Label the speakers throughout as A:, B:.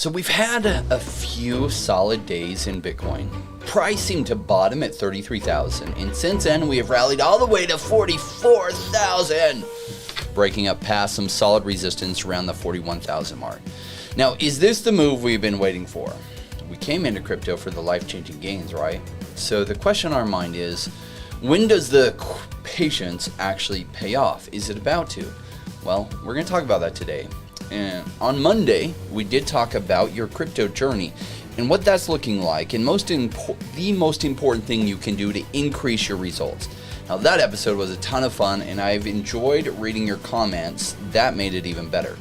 A: So we've had a few solid days in Bitcoin. Price seemed to bottom at 33,000, and since then we have rallied all the way to 44,000, breaking up past some solid resistance around the 41,000 mark. Now, is this the move we've been waiting for? We came into crypto for the life-changing gains, right? So the question on our mind is, when does the patience actually pay off? Is it about to? Well, we're going to talk about that today. And on Monday, we did talk about your crypto journey and what that's looking like, and the most important thing you can do to increase your results. Now, that episode was a ton of fun, and I've enjoyed reading your comments. That made it even better.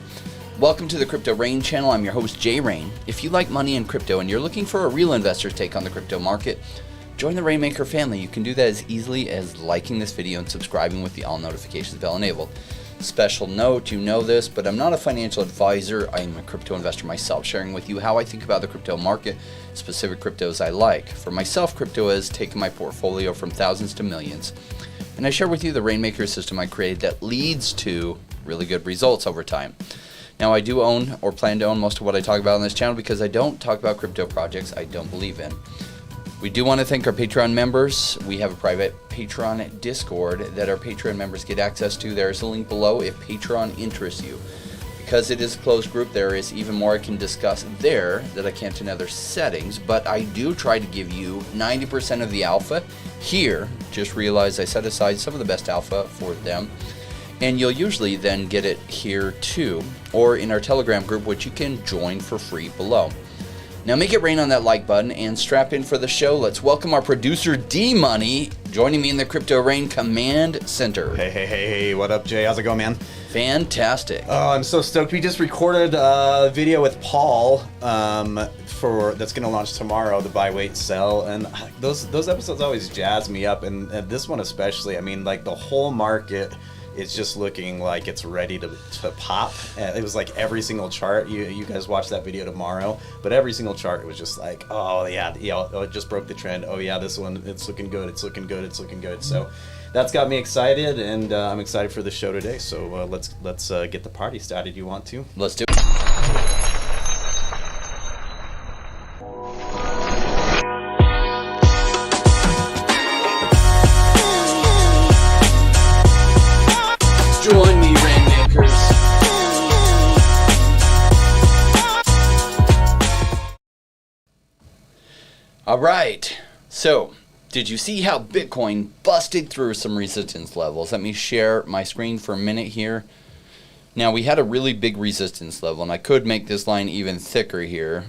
A: Welcome to the Crypto Rain channel. I'm your host, Jay Rain. If you like money and crypto and you're looking for a real investor's take on the crypto market, join the Rainmaker family. You can do that as easily as liking this video and subscribing with the all notifications bell enabled. Special note, you know this, but I'm not a financial advisor. I am a crypto investor myself, sharing with you how I think about the crypto market, specific cryptos I like. For myself, crypto has taken my portfolio from thousands to millions, and I share with you the Rainmaker system I created that leads to really good results over time. Now, I do own or plan to own most of what I talk about on this channel because I don't talk about crypto projects I don't believe in. We do want to thank our Patreon members. We have a private Patreon Discord that our Patreon members get access to. There's a link below if Patreon interests you. Because it is a closed group, there is even more I can discuss there that I can't in other settings, but I do try to give you 90% of the alpha here. Just realize I set aside some of the best alpha for them, and you'll usually then get it here too, or in our Telegram group, which you can join for free below. Now make it rain on that like button and strap in for the show. Let's welcome our producer D-Money joining me in the Crypto Rain Command Center.
B: Hey, what up, Jay? How's it going, man?
A: Fantastic.
B: Oh, I'm so stoked. We just recorded a video with Paul that's going to launch tomorrow, the buy, wait, sell, and those episodes always jazz me up, and this one especially. I mean, like, the whole market is just looking like it's ready to pop. It was like every single chart. You guys watch that video tomorrow, but every single chart, it was just like, oh yeah, it just broke the trend. Oh yeah, this one, it's looking good. It's looking good. So that's got me excited, and I'm excited for the show today. So let's get the party started. You want to?
A: Let's do it. Join me, Rainmakers. All right, so did you see how Bitcoin busted through some resistance levels? Let me share my screen for a minute here. Now, we had a really big resistance level, and I could make this line even thicker here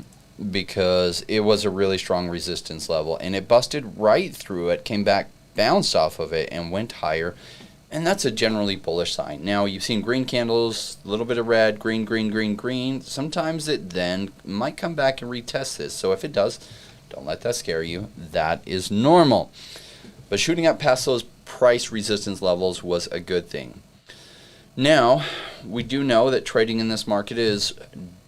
A: because it was a really strong resistance level, and it busted right through it, came back, bounced off of it, and went higher. And that's a generally bullish sign. Now, you've seen green candles, a little bit of red, green. Sometimes it then might come back and retest this. So if it does, don't let that scare you. That is normal. But shooting up past those price resistance levels was a good thing. Now, we do know that trading in this market is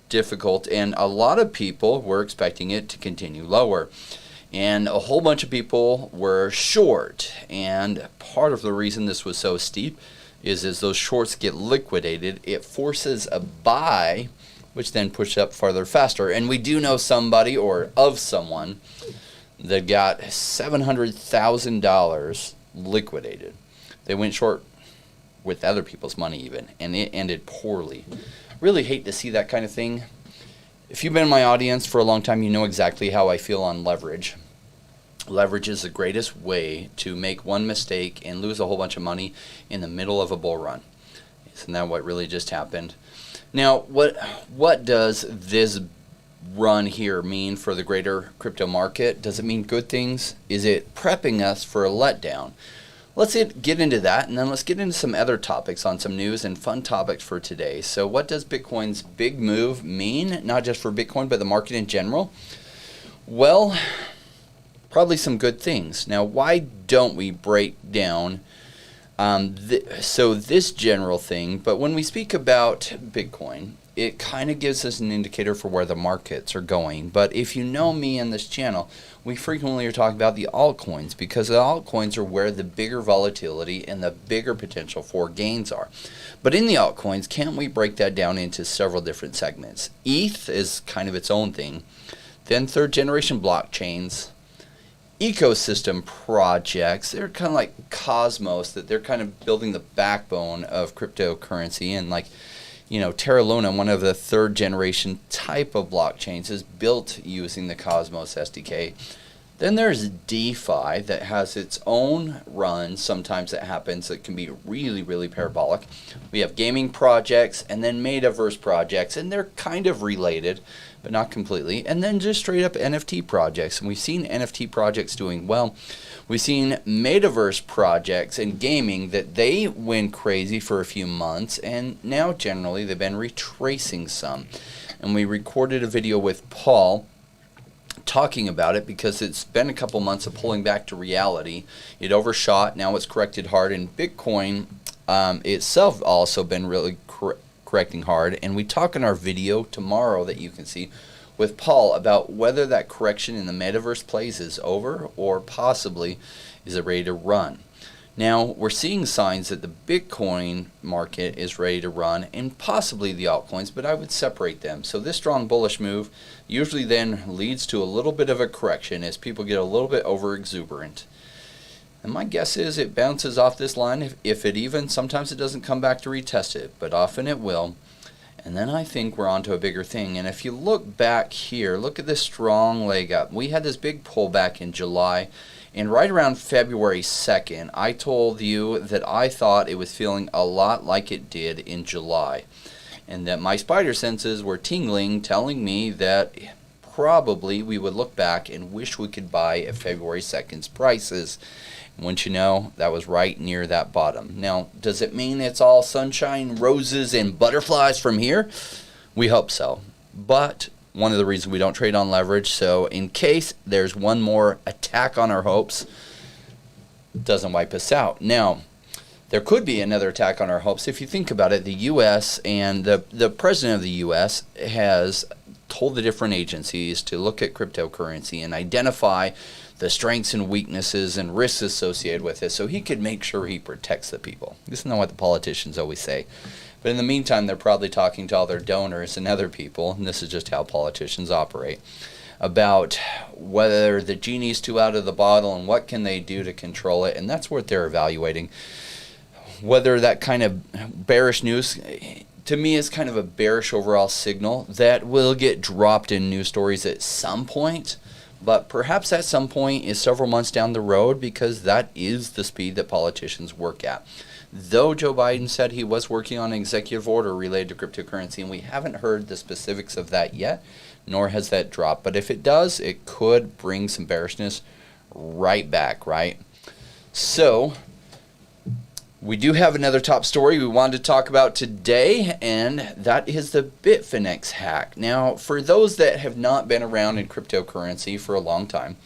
A: difficult, and a lot of people were expecting it to continue lower. And a whole bunch of people were short, and part of the reason this was so steep is as those shorts get liquidated, it forces a buy, which then pushes up farther faster. And we do know somebody or of someone that got $700,000 liquidated. They went short with other people's money even, and it ended poorly. Really hate to see that kind of thing. If you've been in my audience for a long time, you know exactly how I feel on leverage. Leverage is the greatest way to make one mistake and lose a whole bunch of money in the middle of a bull run. Isn't that what really just happened? Now, what does this run here mean for the greater crypto market? Does it mean good things? Is it prepping us for a letdown? Let's get into that, and then let's get into some other topics on some news and fun topics for today. So what does Bitcoin's big move mean, not just for Bitcoin, but the market in general? Well, probably some good things. Now, why don't we break down this general thing? But when we speak about Bitcoin, it kind of gives us an indicator for where the markets are going. But if you know me and this channel, we frequently are talking about the altcoins, because the altcoins are where the bigger volatility and the bigger potential for gains are. But in the altcoins, can't we break that down into several different segments? ETH is kind of its own thing. Then third generation blockchains, ecosystem projects, they're kind of like Cosmos, that they're kind of building the backbone of cryptocurrency. And like, you know, Terra Luna, one of the third generation type of blockchains, is built using the Cosmos SDK. Then there's DeFi that has its own run. Sometimes it happens. It can be really, really parabolic. We have gaming projects and then metaverse projects, and they're kind of related, but not completely. And then just straight up NFT projects. And we've seen NFT projects doing well. We've seen metaverse projects in gaming that they went crazy for a few months, and now generally they've been retracing some. And we recorded a video with Paul talking about it, because it's been a couple months of pulling back to reality. It overshot, now it's corrected hard, and Bitcoin itself also been really correcting hard. And we talk in our video tomorrow that you can see with Paul about whether that correction in the metaverse plays is over, or possibly is it ready to run. Now, we're seeing signs that the Bitcoin market is ready to run, and possibly the altcoins, but I would separate them. So this strong bullish move usually then leads to a little bit of a correction as people get a little bit over exuberant. And my guess is it bounces off this line, if it even, sometimes it doesn't come back to retest it, but often it will. And then I think we're on to a bigger thing. And if you look back here, look at this strong leg up. We had this big pullback in July. And right around February 2nd, I told you that I thought it was feeling a lot like it did in July. And that my spider senses were tingling, telling me that probably we would look back and wish we could buy at February 2nd's prices. And wouldn't you know, that was right near that bottom. Now, does it mean it's all sunshine, roses, and butterflies from here? We hope so. But one of the reasons we don't trade on leverage, so in case there's one more attack on our hopes, it doesn't wipe us out. Now, there could be another attack on our hopes. If you think about it, the U.S. and the president of the U.S. has told the different agencies to look at cryptocurrency and identify the strengths and weaknesses and risks associated with it, so he could make sure he protects the people. This is not what the politicians always say. But in the meantime, they're probably talking to all their donors and other people, and this is just how politicians operate, about whether the genie's too out of the bottle and what can they do to control it, and that's what they're evaluating. Whether that kind of bearish news, to me, is kind of a bearish overall signal that will get dropped in news stories at some point, but perhaps at some point is several months down the road, because that is the speed that politicians work at. Though Joe Biden said he was working on an executive order related to cryptocurrency, and we haven't heard the specifics of that yet, nor has that dropped. But if it does, it could bring some bearishness right back, right? So we do have another top story we wanted to talk about today, and that is the Bitfinex hack. Now, for those that have not been around in cryptocurrency for a long time,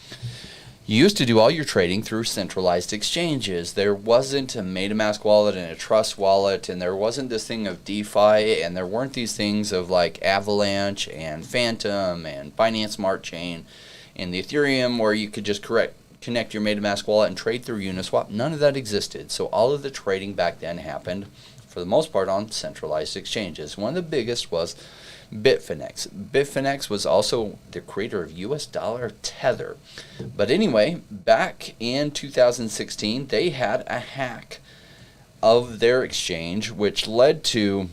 A: you used to do all your trading through centralized exchanges. There wasn't a MetaMask wallet and a Trust wallet, and there wasn't this thing of DeFi, and there weren't these things of like Avalanche and Phantom and Binance Smart Chain and the Ethereum, where you could just connect your MetaMask wallet and trade through Uniswap. None of that existed. So all of the trading back then happened, for the most part, on centralized exchanges. One of the biggest was Bitfinex. Bitfinex was also the creator of US dollar Tether. But anyway, back in 2016, they had a hack of their exchange, which led to,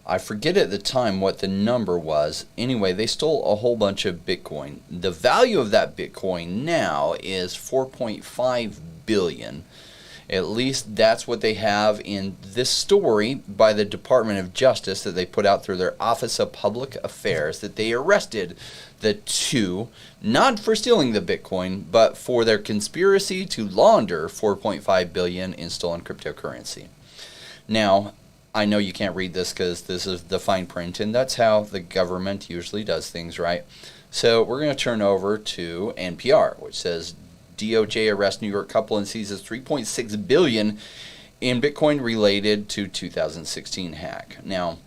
A: I forget at the time what the number was. Anyway, they stole a whole bunch of Bitcoin. The value of that Bitcoin now is 4.5 billion. At least that's what they have in this story by the Department of Justice that they put out through their Office of Public Affairs, that they arrested the two, not for stealing the Bitcoin, but for their conspiracy to launder 4.5 billion in stolen cryptocurrency. Now, I know you can't read this because this is the fine print, and that's how the government usually does things, right? So we're going to turn over to NPR, which says DOJ arrests New York couple and seizes $3.6 billion in Bitcoin related to 2016 hack. Now,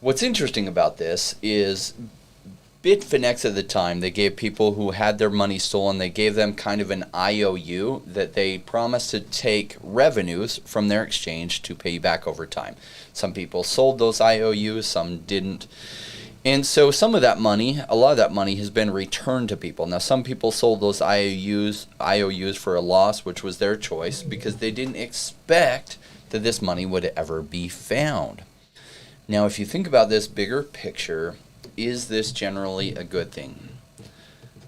A: what's interesting about this is Bitfinex at the time, they gave people who had their money stolen, they gave them kind of an IOU that they promised to take revenues from their exchange to pay you back over time. Some people sold those IOUs, some didn't. And so some of that money, a lot of that money has been returned to people. Now, some people sold those IOUs for a loss, which was their choice, because they didn't expect that this money would ever be found. Now, if you think about this bigger picture, is this generally a good thing?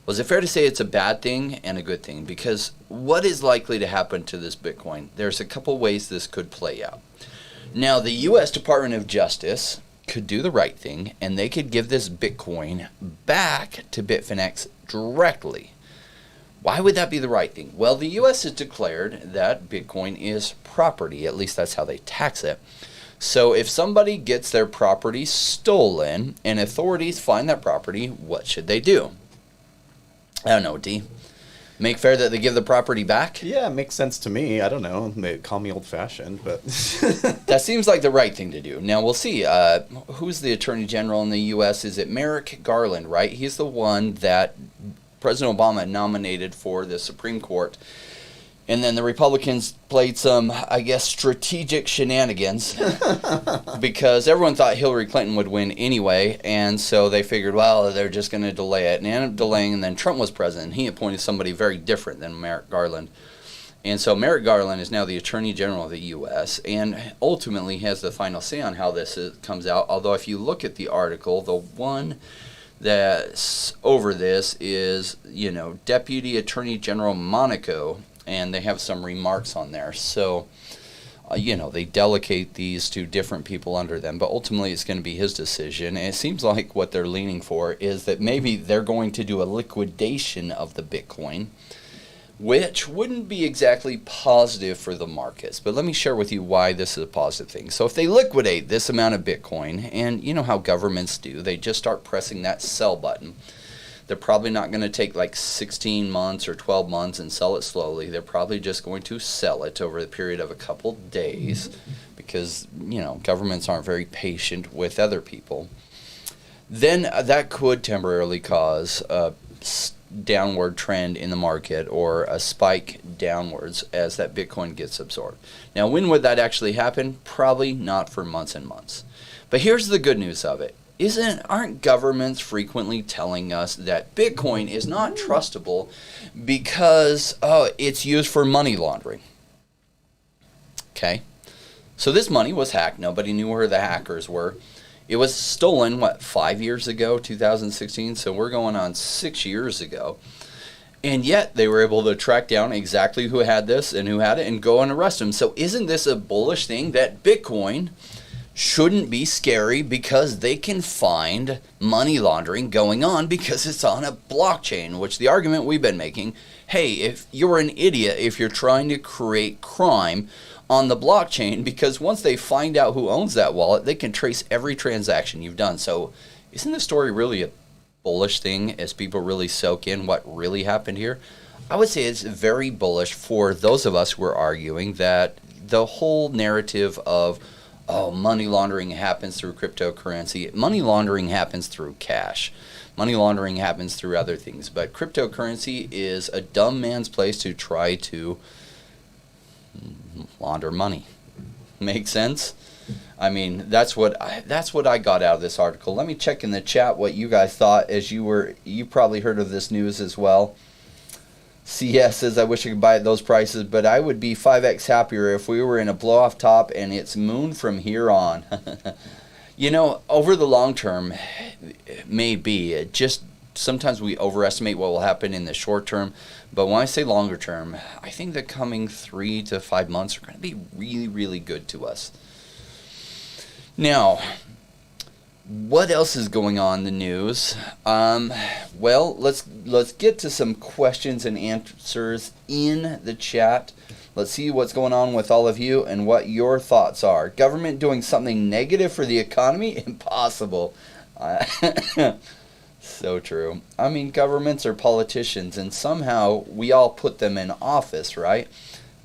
A: Well, is it fair to say it's a bad thing and a good thing? Because what is likely to happen to this Bitcoin? There's a couple ways this could play out. Now, the U.S. Department of Justice could do the right thing, and they could give this Bitcoin back to Bitfinex directly. Why would that be the right thing? Well, the U.S. has declared that Bitcoin is property. At least that's how they tax it. So if somebody gets their property stolen and authorities find that property, what should they do? I don't know, D. Make fair that they give the property back?
B: Yeah, it makes sense to me. I don't know. They call me old-fashioned, but...
A: That seems like the right thing to do. Now, we'll see. Who's the Attorney General in the U.S.? Is it Merrick Garland, right? He's the one that President Obama nominated for the Supreme Court. And then the Republicans played some, I guess, strategic shenanigans because everyone thought Hillary Clinton would win anyway. And so they figured, well, they're just going to delay it. And they ended up delaying, and then Trump was president. He appointed somebody very different than Merrick Garland. And so Merrick Garland is now the Attorney General of the U.S. and ultimately has the final say on how this comes out. Although if you look at the article, the one that's over this is, Deputy Attorney General Monaco. And they have some remarks on there. So, they delegate these to different people under them. But ultimately, it's going to be his decision. And it seems like what they're leaning for is that maybe they're going to do a liquidation of the Bitcoin, which wouldn't be exactly positive for the markets. But let me share with you why this is a positive thing. So if they liquidate this amount of Bitcoin, and you know how governments do, they just start pressing that sell button. They're probably not going to take like 16 months or 12 months and sell it slowly. They're probably just going to sell it over the period of a couple days because, governments aren't very patient with other people. Then that could temporarily cause a downward trend in the market or a spike downwards as that Bitcoin gets absorbed. Now, when would that actually happen? Probably not for months and months. But here's the good news of it. Aren't governments frequently telling us that Bitcoin is not trustable because it's used for money laundering? Okay. So this money was hacked. Nobody knew where the hackers were. It was stolen, 5 years ago, 2016? So we're going on 6 years ago. And yet they were able to track down exactly who had this and who had it and go and arrest them. So isn't this a bullish thing that Bitcoin shouldn't be scary because they can find money laundering going on because it's on a blockchain, which the argument we've been making, hey, if you're an idiot if you're trying to create crime on the blockchain, because once they find out who owns that wallet, they can trace every transaction you've done. So isn't the story really a bullish thing as people really soak in what really happened here? I would say it's very bullish for those of us who are arguing that the whole narrative of money laundering happens through cryptocurrency. Money laundering happens through cash. Money laundering happens through other things. But cryptocurrency is a dumb man's place to try to launder money. Make sense? I mean, that's what I got out of this article. Let me check in the chat what you guys thought, as you probably heard of this news as well. CS says, I wish I could buy at those prices, but I would be 5x happier if we were in a blow-off top and it's moon from here on. Over the long term, maybe. Just sometimes we overestimate what will happen in the short term. But when I say longer term, I think the coming 3 to 5 months are going to be really, really good to us. Now, what else is going on in the news? Well, let's get to some questions and answers in the chat. Let's see what's going on with all of you and what your thoughts are. Government doing something negative for the economy? Impossible. So true. I mean, governments are politicians, and somehow we all put them in office, right?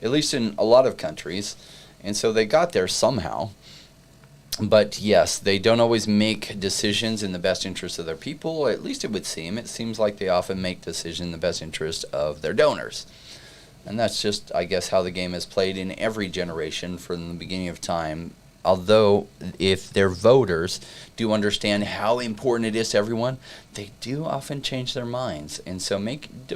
A: at least in a lot of countries. And so they got there somehow. But yes, they don't always make decisions in the best interest of their people. At least it would seem. It seems like they often make decisions in the best interest of their donors. And that's just, I guess, how the game is played in every generation from the beginning of time. Although, if their voters do understand how important it is to everyone, they do often change their minds. And so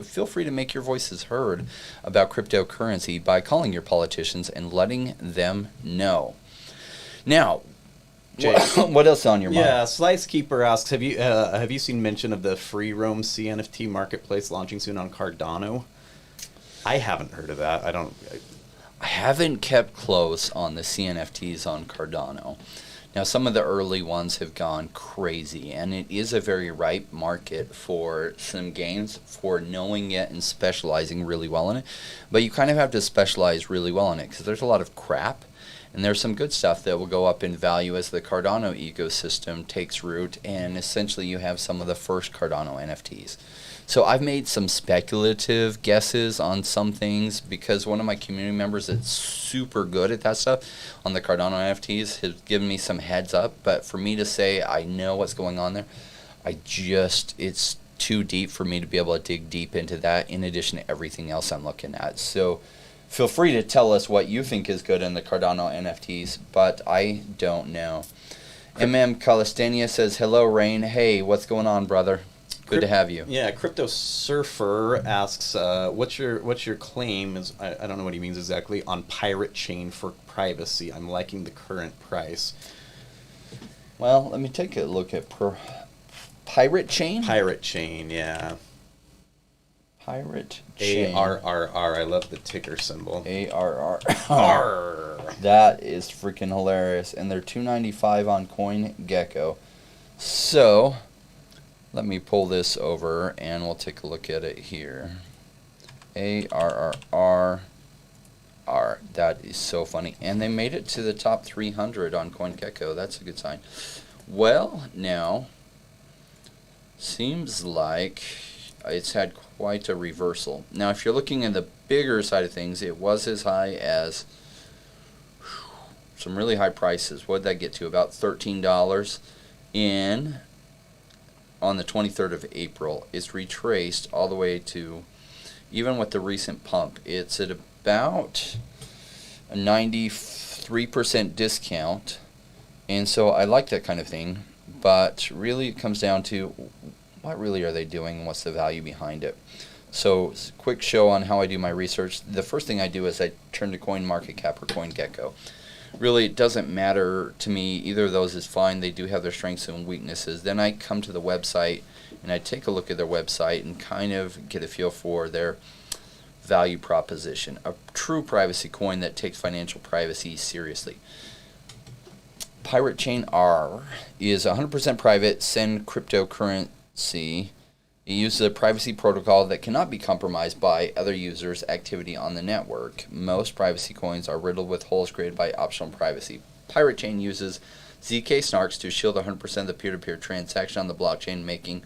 A: feel free to make your voices heard about cryptocurrency by calling your politicians and letting them know. Now,
B: Jay,
A: what else on your mind?
B: Yeah, Slicekeeper asks, have you seen mention of the Freeroam CNFT marketplace launching soon on Cardano? I haven't heard of that.
A: I haven't kept close on the CNFTs on Cardano. Now, some of the early ones have gone crazy, and it is a very ripe market for some games for knowing it and specializing really well in it. But you kind of have to specialize really well in it because there's a lot of crap, and there's some good stuff that will go up in value as the Cardano ecosystem takes root, and essentially you have some of the first Cardano NFTs. So I've made some speculative guesses on some things because one of my community members that's super good at that stuff on the Cardano NFTs has given me some heads up. But for me to say I know what's going on there, it's too deep for me to be able to dig deep into that in addition to everything else I'm looking at. So feel free to tell us what you think is good in the Cardano NFTs, but I don't know. Calistania says, hello, Rain. Hey, what's going on, brother? Good to have you.
B: Yeah, Crypto Surfer asks, what's your claim? I don't know what he means exactly on PirateChain for privacy. I'm liking the current price.
A: Well, let me take a look at PirateChain.
B: PirateChain, yeah.
A: PirateChain.
B: ARRR. I love the ticker symbol.
A: ARRR. That is freaking hilarious, and they're $2.95 on CoinGecko. So let me pull this over and we'll take a look at it here. ARRR. That is so funny. And they made it to the top 300 on CoinGecko. That's a good sign. Well, now, seems like it's had quite a reversal. Now, if you're looking at the bigger side of things, it was as high as some really high prices. What did that get to? About $13 on the 23rd of April. It's retraced all the way to, even with the recent pump, it's at about a 93% discount. And so I like that kind of thing. But really it comes down to what really are they doing and what's the value behind it. So quick show on how I do my research. The first thing I do is I turn to CoinMarketCap or CoinGecko. Really, it doesn't matter to me. Either of those is fine. They do have their strengths and weaknesses. Then I come to the website and I take a look at their website and kind of get a feel for their value proposition. A true privacy coin that takes financial privacy seriously. PirateChain R is 100% private, send cryptocurrency. It uses a privacy protocol that cannot be compromised by other users' activity on the network. Most privacy coins are riddled with holes created by optional privacy. PirateChain uses ZK snarks to shield 100% of the peer-to-peer transaction on the blockchain, making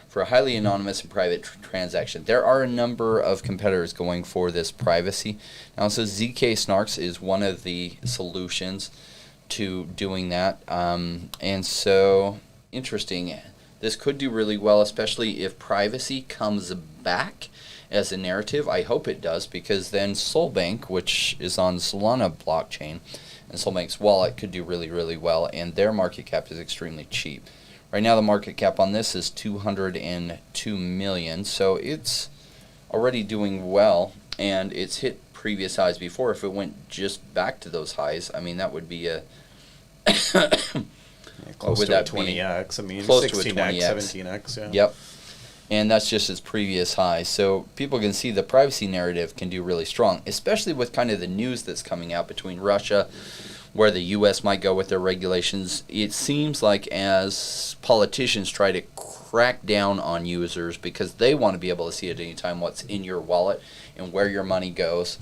A: for a highly anonymous and private transaction. There are a number of competitors going for this privacy. Now, so ZK snarks is one of the solutions to doing that. And so, interesting. This could do really well, especially if privacy comes back as a narrative. I hope it does, because then Solbank, which is on Solana blockchain, and Solbank's wallet could do really, really well, and their market cap is extremely cheap. Right now the market cap on this is 202 million, so it's already doing well, and it's hit previous highs before. If it went just back to those highs, I mean, that would be a
B: close to a 20x. I mean,
A: close
B: 16x,
A: to a 20x.
B: 17x. Yeah.
A: Yep. And that's just its previous high. So people can see the privacy narrative can do really strong, especially with kind of the news that's coming out between Russia, where the U.S. might go with their regulations. It seems like as politicians try to crack down on users because they want to be able to see at any time what's in your wallet and where your money goes.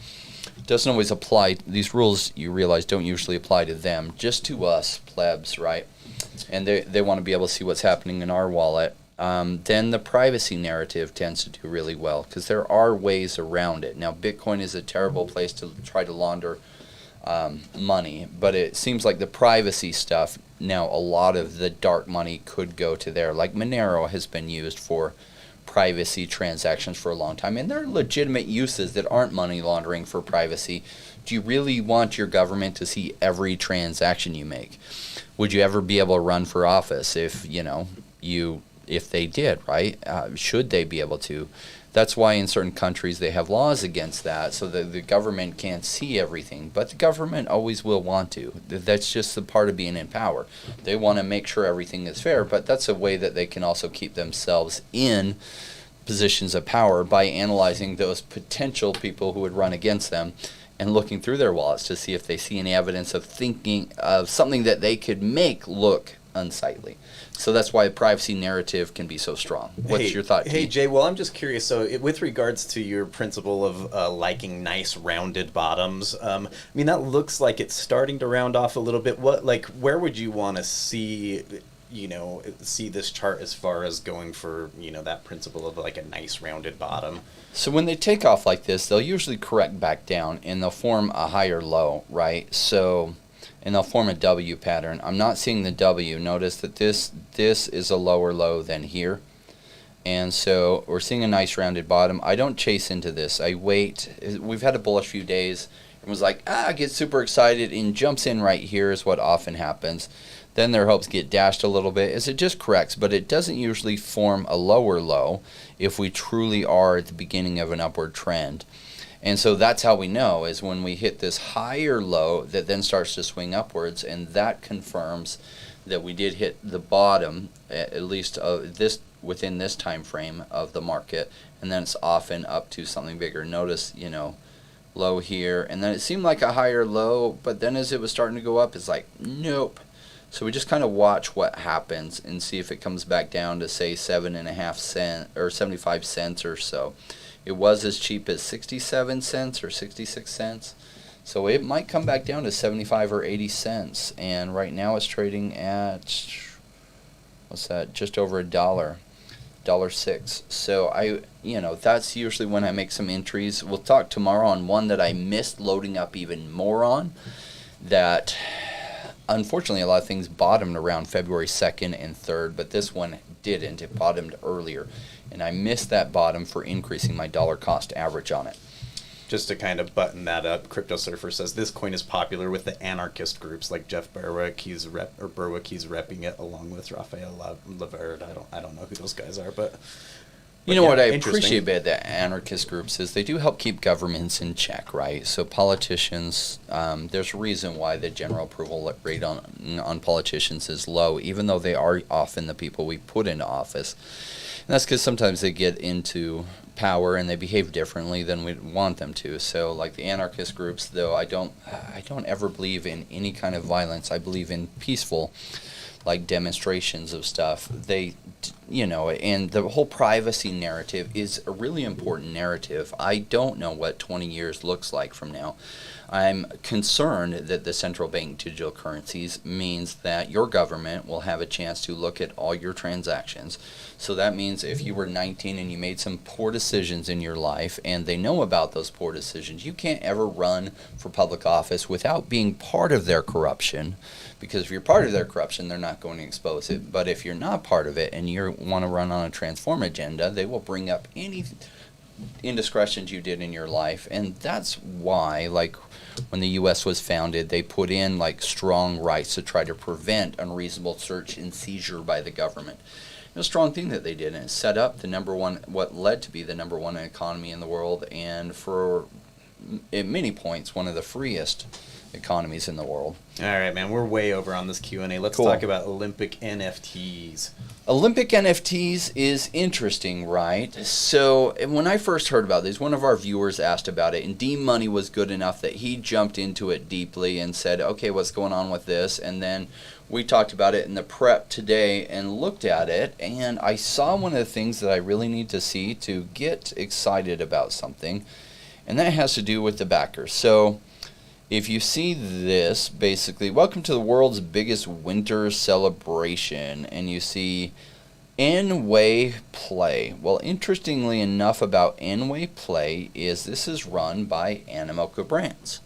A: Doesn't always apply. These rules, you realize, don't usually apply to them, just to us plebs, right? And they want to be able to see what's happening in our wallet. then the privacy narrative tends to do really well because there are ways around it. Now, Bitcoin is a terrible place to try to launder money, but it seems like the privacy stuff, now a lot of the dark money could go to there. Like Monero has been used for privacy transactions for a long time, and there are legitimate uses that aren't money laundering for privacy. Do you really want your government to see every transaction you make? Would you ever be able to run for office if if they did, right? Should they be able to? That's why in certain countries they have laws against that, so that the government can't see everything. But the government always will want to. That's just the part of being in power. They want to make sure everything is fair, but that's a way that they can also keep themselves in positions of power by analyzing those potential people who would run against them and looking through their wallets to see if they see any evidence of thinking of something that they could make look unsightly. So that's why the privacy narrative can be so strong. What's your thought,
B: Hey,
A: T?
B: Jay, well, I'm just curious. So with regards to your principle of liking nice rounded bottoms, I mean, that looks like it's starting to round off a little bit. Where would you want to see this chart as far as going for, that principle of like a nice rounded bottom?
A: So when they take off like this, they'll usually correct back down and they'll form a higher low, right? And they'll form a W pattern. I'm not seeing the W. Notice that this is a lower low than here. And so we're seeing a nice rounded bottom. I don't chase into this. I wait. We've had a bullish few days. Everyone's like, gets super excited and jumps in right here is what often happens. Then their hopes get dashed a little bit as it just corrects, but it doesn't usually form a lower low if we truly are at the beginning of an upward trend. And so that's how we know, is when we hit this higher low that then starts to swing upwards, and that confirms that we did hit the bottom, at least this within this time frame of the market, and then it's often up to something bigger. Notice, low here, and then it seemed like a higher low, but then as it was starting to go up, it's like, nope. So we just kind of watch what happens and see if it comes back down to, say, 7.5 cents or 75 cents or so. It was as cheap as 67 cents or 66 cents. So it might come back down to 75 or 80 cents. And right now it's trading at, what's that, just over $1.06. So that's usually when I make some entries. We'll talk tomorrow on one that I missed loading up even more on, that unfortunately a lot of things bottomed around February 2nd and 3rd, but this one didn't. It bottomed earlier. And I missed that bottom for increasing my dollar cost average on it.
B: Just to kind of button that up, Crypto Surfer says this coin is popular with the anarchist groups like Jeff Berwick. He's repping it along with Raphael Laverde. I don't know who those guys are, but
A: what I appreciate about the anarchist groups is they do help keep governments in check, right? So politicians, there's a reason why the general approval rate on politicians is low, even though they are often the people we put into office. And that's because sometimes they get into power and they behave differently than we want them to. So like the anarchist groups, though, I don't ever believe in any kind of violence. I believe in peaceful, like, demonstrations of stuff. And the whole privacy narrative is a really important narrative. I don't know what 20 years looks like from now. I'm concerned that the central bank digital currencies means that your government will have a chance to look at all your transactions. So that means if you were 19 and you made some poor decisions in your life and they know about those poor decisions, you can't ever run for public office without being part of their corruption. Because if you're part of their corruption, they're not going to expose it. But if you're not part of it and you want to run on a transform agenda, they will bring up any indiscretions you did in your life. And that's why, like, when the U.S. was founded, they put in, like, strong rights to try to prevent unreasonable search and seizure by the government. A strong thing that they did, and it set up what led to be the number one economy in the world, and for, at many points, one of the freest economies in the world.
B: All right, man, we're way over on this Q&A. Let's talk about Olympic NFTs.
A: Olympic NFTs is interesting, right? So when I first heard about these, one of our viewers asked about it, and D Money was good enough that he jumped into it deeply and said, okay, what's going on with this? And then we talked about it in the prep today and looked at it, and I saw one of the things that I really need to see to get excited about something, and that has to do with the backers. So if you see this, basically, welcome to the world's biggest winter celebration, and you see N-Way Play. Well, interestingly enough about N-Way Play is this is run by Animoca Brands,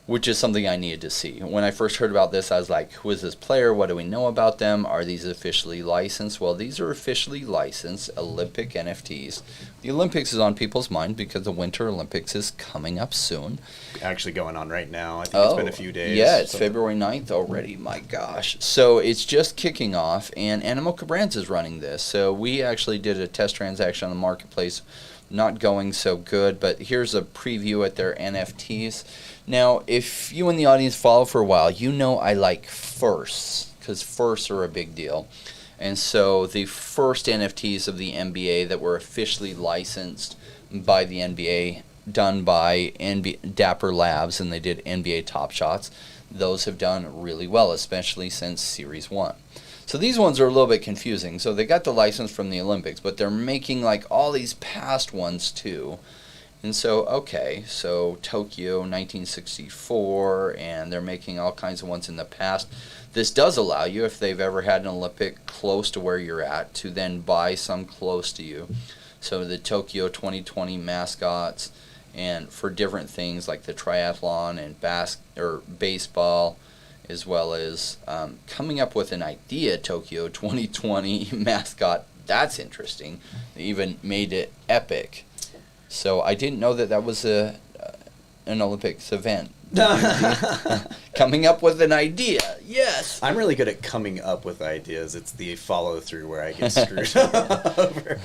A: which is something I needed to see. When I first heard about this, I was like, who is this player? What do we know about them? Are these officially licensed? Well, these are officially licensed Olympic NFTs. The Olympics is on people's mind because the Winter Olympics is coming up soon.
B: Actually going on right now. I think it's been a few days.
A: Yeah, it's February 9th already. My gosh. So it's just kicking off, and Animoca Brands is running this. So we actually did a test transaction on the marketplace. Not going so good, but here's a preview at their NFTs. Now, if you in the audience follow for a while, you know I like firsts, because firsts are a big deal. And so the first NFTs of the NBA that were officially licensed by the NBA, done by Dapper Labs, and they did NBA Top Shots, those have done really well, especially since Series 1. So these ones are a little bit confusing. So they got the license from the Olympics, but they're making like all these past ones too. And so, okay, so Tokyo 1964, and they're making all kinds of ones in the past. This does allow you, if they've ever had an Olympic close to where you're at, to then buy some close to you. So the Tokyo 2020 mascots, and for different things like the triathlon and baseball, as well as coming up with an idea Tokyo 2020 mascot. That's interesting. They even made it epic. So I didn't know that was an Olympics event. Coming up with an idea. Yes.
B: I'm really good at coming up with ideas. It's the follow through where I get screwed over.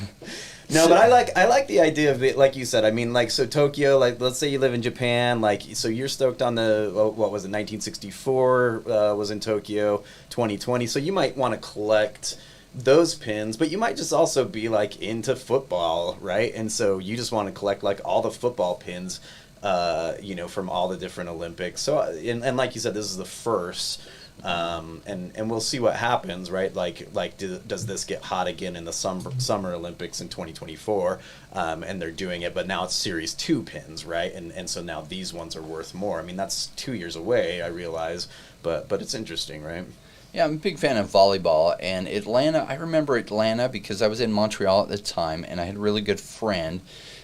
B: No, but I like the idea of it, like you said. I mean, like, so Tokyo, like, let's say you live in Japan, like, so you're stoked on the, what was it, 1964 was in Tokyo, 2020, so you might want to collect those pins, but you might just also be, like, into football, right? And so you just want to collect, like, all the football pins, from all the different Olympics. So, and like you said, this is the first. And we'll see what happens, right? Does this get hot again in the summer Olympics in 2024? And they're doing it, but now it's Series 2 pins, right? And so now these ones are worth more. I mean, that's 2 years away, I realize, but it's interesting, right?
A: Yeah, I'm a big fan of volleyball, and Atlanta, I remember Atlanta because I was in Montreal at the time, and I had a really good friend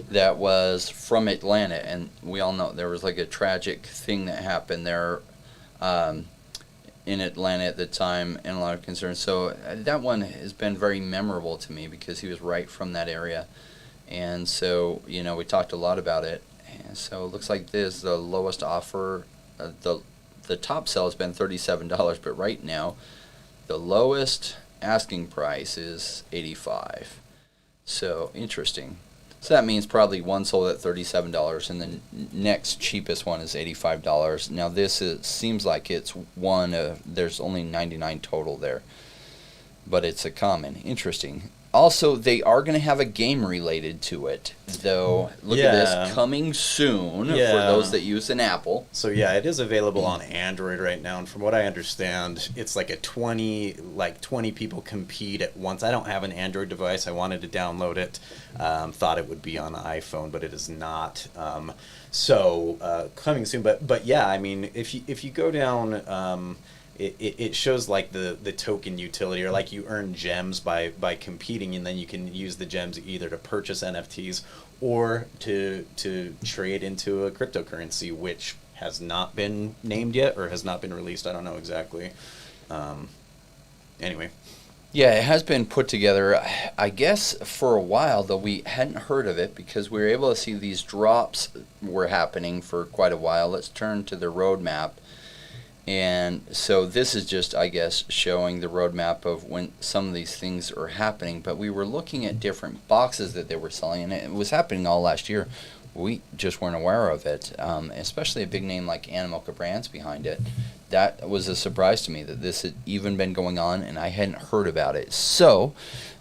A: that was from Atlanta, and we all know there was like a tragic thing that happened there in Atlanta at the time, and a lot of concern. So that one has been very memorable to me because he was right from that area, and so, we talked a lot about it, and so it looks like this, the lowest offer, the top sell has been $37, but right now the lowest asking price is $85. So interesting. So that means probably one sold at $37 and the next cheapest one is $85. Now this seems like it's one of, there's only 99 total there, but it's a common. Interesting. Also, they are going to have a game related to it, though. Look at this, coming soon for those that use an Apple.
B: So yeah, it is available on Android right now, and from what I understand, it's like 20 people compete at once. I don't have an Android device. I wanted to download it. Thought it would be on iPhone, but it is not. So coming soon, but yeah, I mean, if you go down. It shows like the token utility, or like you earn gems by competing, and then you can use the gems either to purchase NFTs or to trade into a cryptocurrency, which has not been named yet or has not been released. I don't know exactly. Anyway.
A: Yeah, it has been put together, I guess, for a while, though we hadn't heard of it because we were able to see these drops were happening for quite a while. Let's turn to the roadmap. And so this is just, I guess, showing the roadmap of when some of these things are happening. But we were looking at different boxes that they were selling, and it was happening all last year. We just weren't aware of it, especially a big name like Animoca Brands behind it. That was a surprise to me that this had even been going on, and I hadn't heard about it. So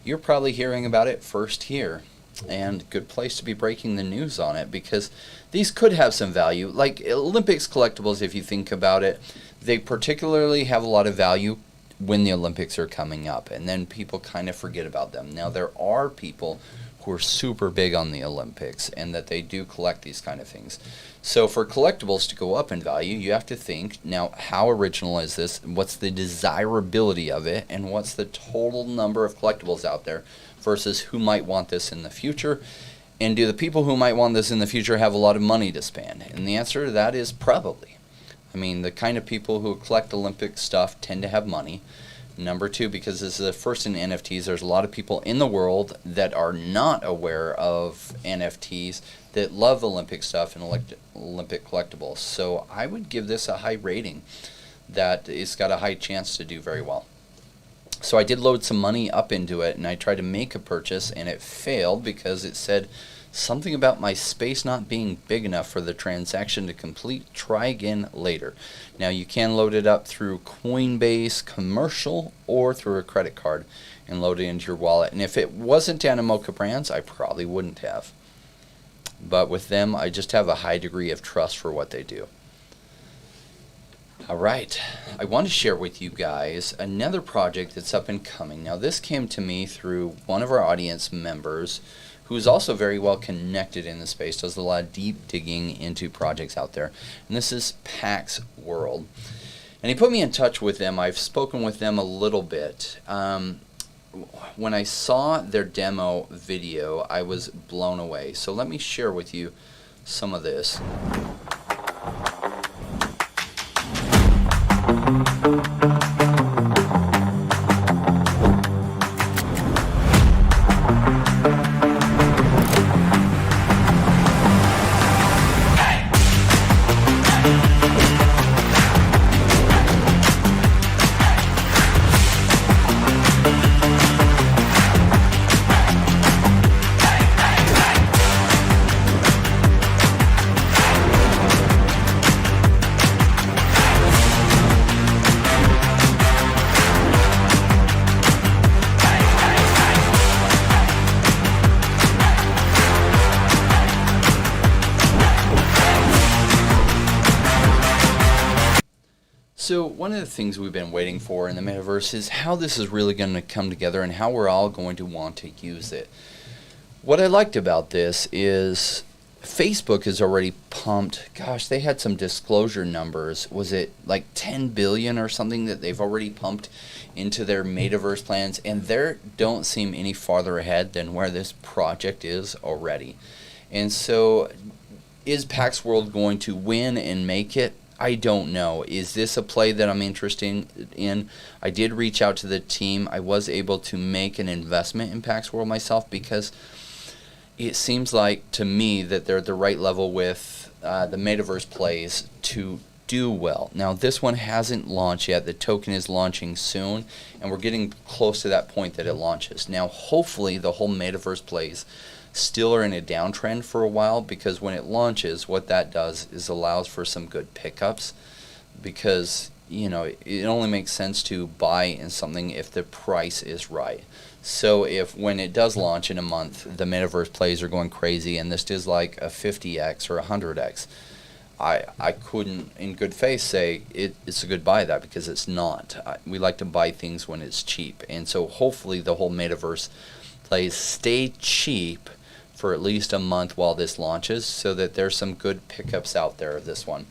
A: you're probably hearing about it first here. And good place to be breaking the news on it, because these could have some value. Like Olympics collectibles, if you think about it, they particularly have a lot of value when the Olympics are coming up, and then people kind of forget about them. Now, there are people who are super big on the Olympics and that they do collect these kind of things. So for collectibles to go up in value, you have to think, now, how original is this? What's the desirability of it? And what's the total number of collectibles out there versus who might want this in the future? And do the people who might want this in the future have a lot of money to spend? And the answer to that is probably. I mean, the kind of people who collect Olympic stuff tend to have money. Number two, because this is the first in NFTs, there's a lot of people in the world that are not aware of NFTs that love Olympic stuff and Olympic collectibles. So I would give this a high rating, that it's got a high chance to do very well. So I did load some money up into it, and I tried to make a purchase, and it failed because it said something about my space not being big enough for the transaction to complete. Try again later. Now you can load it up through Coinbase Commercial or through a credit card and load it into your wallet. And if it wasn't Animoca Brands, I probably wouldn't have. But with them, I just have a high degree of trust for what they do. All right, I want to share with you guys another project that's up and coming. Now this came to me through one of our audience members who is also very well connected in the space, does a lot of deep digging into projects out there. And this is Pax World. And he put me in touch with them. I've spoken with them a little bit. When I saw their demo video, I was blown away. So let me share with you some of this. So one of the things we've been waiting for in the metaverse is how this is really going to come together and how we're all going to want to use it. What I liked about this is Facebook has already pumped, gosh, they had some disclosure numbers. Was it like 10 billion or something that they've already pumped into their metaverse plans? And they don't seem any farther ahead than where this project is already. And so is Pax World going to win and make it? I don't know. Is this a play that I'm interested in? I did reach out to the team. I was able to make an investment in Pax World myself because it seems like to me that they're at the right level with the metaverse plays to do well. Now this one hasn't launched yet. The token is launching soon, and we're getting close to that point that it launches. Now hopefully the whole metaverse plays still are in a downtrend for a while, because when it launches, what that does is allows for some good pickups, because you know it only makes sense to buy in something if the price is right. So if when it does launch in a month, the metaverse plays are going crazy and this is like a 50x or 100x, I couldn't in good faith say it's a good buy that, because it's not. We like to buy things when it's cheap, and so hopefully the whole metaverse plays stay cheap for at least a month while this launches, so that there's some good pickups out there of this one.